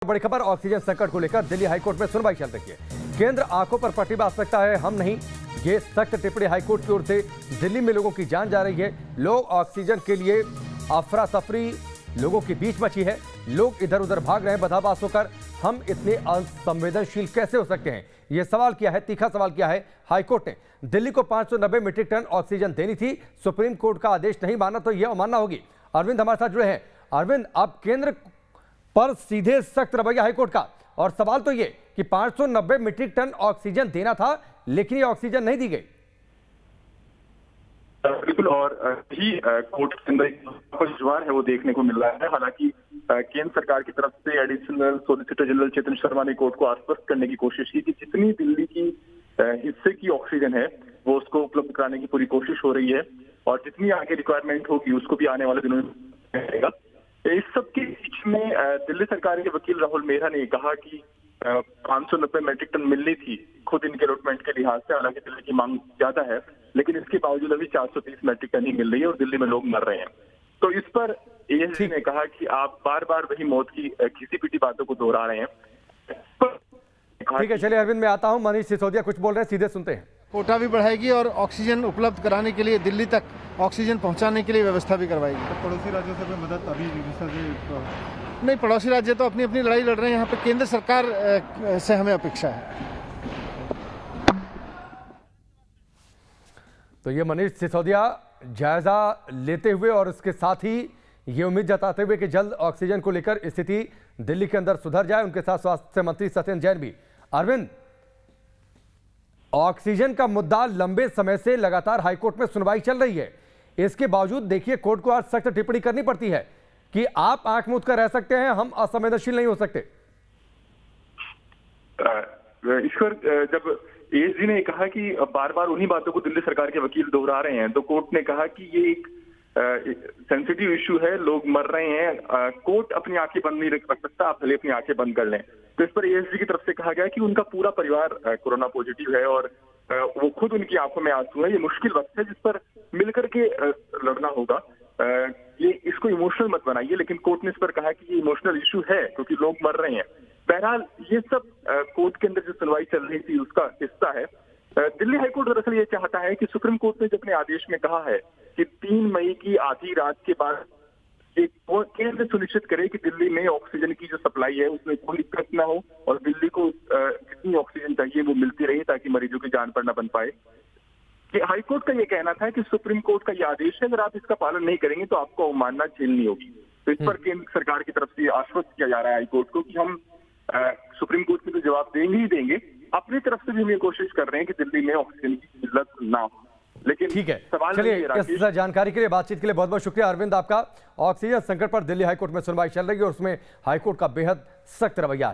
बड़ी खबर ऑक्सीजन संकट को लेकर दिल्ली हाईकोर्ट में सुनवाई चल रही है। केंद्र आंखों पर पट्टी बांध सकता है, हम नहीं, ये सख्त टिप्पणी हाईकोर्ट की ओर से दिल्ली में लोगों की जान जा रही है। लोग ऑक्सीजन के लिए अफरा तफरी लोगों के बीच मची है, लोग इधर उधर भाग रहे हैं बधाबास होकर। हम इतने असंवेदनशील कैसे हो सकते हैं, यह सवाल किया है, तीखा सवाल किया है हाईकोर्ट ने। दिल्ली को 590 मीट्रिक टन ऑक्सीजन देनी थी, सुप्रीम कोर्ट का आदेश नहीं माना तो यह अवमानना होगी। अरविंद हमारे साथ जुड़े हैं। अरविंद, अब केंद्र पर सीधे सख्त रवैया हाईकोर्ट का, और सवाल तो ये कि 590 मीट्रिक टन ऑक्सीजन देना था लेकिन ये ऑक्सीजन नहीं दी गई। बिल्कुल, और ही कोर्ट के अंदर जुझार है वो देखने को मिल रहा है। हालांकि केंद्र सरकार की तरफ से additional solicitor general Chetan Sharma ने कोर्ट को आश्वस्त करने की कोशिश की कि जितनी दिल्ली की हिस्से की ऑक्सीजन है वो उसको उपलब्ध कराने की पूरी कोशिश हो रही है, और जितनी आगे रिक्वायरमेंट होगी उसको भी आने वाले दिनों में मिलेगा। इस सब के बीच में दिल्ली सरकार के वकील राहुल मेहरा ने कहा कि 590 मीट्रिक टन मिलनी थी खुद इनके अलॉटमेंट के लिहाज से। हालांकि दिल्ली की मांग ज्यादा है, लेकिन इसके बावजूद अभी 430 मीट्रिक टन ही मिल रही है और दिल्ली में लोग मर रहे हैं। तो इस पर एएसजी ने कहा कि आप बार बार वही मौत की घिसी पिटी बातों को दोहरा रहे हैं। ठीक है, चलिए अरविंद, मैं आता हूं। मनीष सिसोदिया कुछ बोल रहे हैं, सीधे सुनते हैं। कोटा भी बढ़ाएगी और ऑक्सीजन उपलब्ध कराने के लिए, दिल्ली तक ऑक्सीजन पहुंचाने के लिए व्यवस्था भी करवाएगी। तो पड़ोसी राज्यों से मदद अभी नहीं, पड़ोसी राज्य तो अपनी अपनी लड़ाई लड़ रहे हैं, यहाँ पे केंद्र सरकार से हमें अपेक्षा है। तो ये मनीष सिसोदिया जायजा लेते हुए और इसके साथ ही ये उम्मीद जताते हुए कि जल्द ऑक्सीजन को लेकर स्थिति दिल्ली के अंदर सुधर जाए। उनके साथ स्वास्थ्य मंत्री सत्येंद्र जैन भी। अरविंद, ऑक्सीजन का मुद्दा लंबे समय से लगातार हाईकोर्ट में सुनवाई चल रही है, इसके बावजूद देखिए कोर्ट को आज सख्त टिप्पणी करनी पड़ती है कि आप आंख मूंद कर रह सकते हैं, हम असंवेदनशील नहीं हो सकते। ईश्वर, जब एएसजी ने कहा कि बार बार उन्हीं बातों को दिल्ली सरकार के वकील दोहरा रहे हैं, तो कोर्ट ने कहा कि ये एक सेंसिटिव इश्यू है, लोग मर रहे हैं, कोर्ट अपनी आंखें बंद नहीं रख सकता, आप भले अपनी आंखें बंद कर लें। तो इस पर एएसजी की तरफ से कहा गया कि उनका पूरा परिवार कोरोना पॉजिटिव है और वो खुद, उनकी आंखों में आंसू है। ये मुश्किल वक्त है जिस पर मिलकर के लड़ना होगा। ये इसको इमोशनल मत बनाइए, लेकिन कोर्ट ने इस पर कहा कि ये इमोशनल इश्यू है क्योंकि लोग मर रहे हैं। बहरहाल ये सब कोर्ट के अंदर जो सुनवाई चल रही थी उसका हिस्सा है। दिल्ली हाईकोर्ट दरअसल ये चाहता है कि सुप्रीम कोर्ट ने जो अपने आदेश में कहा है कि 3 मई की आधी रात के बाद केंद्र सुनिश्चित करे कि दिल्ली में ऑक्सीजन की जो सप्लाई है उसमें कोई दिक्कत ना हो और दिल्ली को जितनी ऑक्सीजन चाहिए वो मिलती रहे ताकि मरीजों की जान पर न बन पाए। कि हाईकोर्ट का ये कहना था कि सुप्रीम कोर्ट का ये आदेश है, अगर आप इसका पालन नहीं करेंगे तो आपको अवमानना झेलनी होगी। तो इस पर केंद्र सरकार की तरफ से आश्वस्त किया जा रहा है हाईकोर्ट को कि हम सुप्रीम कोर्ट में तो जवाब देंगे ही देंगे, अपनी तरफ से भी हम ये कोशिश कर रहे हैं कि दिल्ली में ऑक्सीजन की किल्लत ना हो। लेकिन ठीक है, चलिए इस जानकारी के लिए, बातचीत के लिए बहुत बहुत शुक्रिया अरविंद आपका। ऑक्सीजन संकट पर दिल्ली हाईकोर्ट में सुनवाई चल रही है और उसमें हाईकोर्ट का बेहद सख्त रवैया।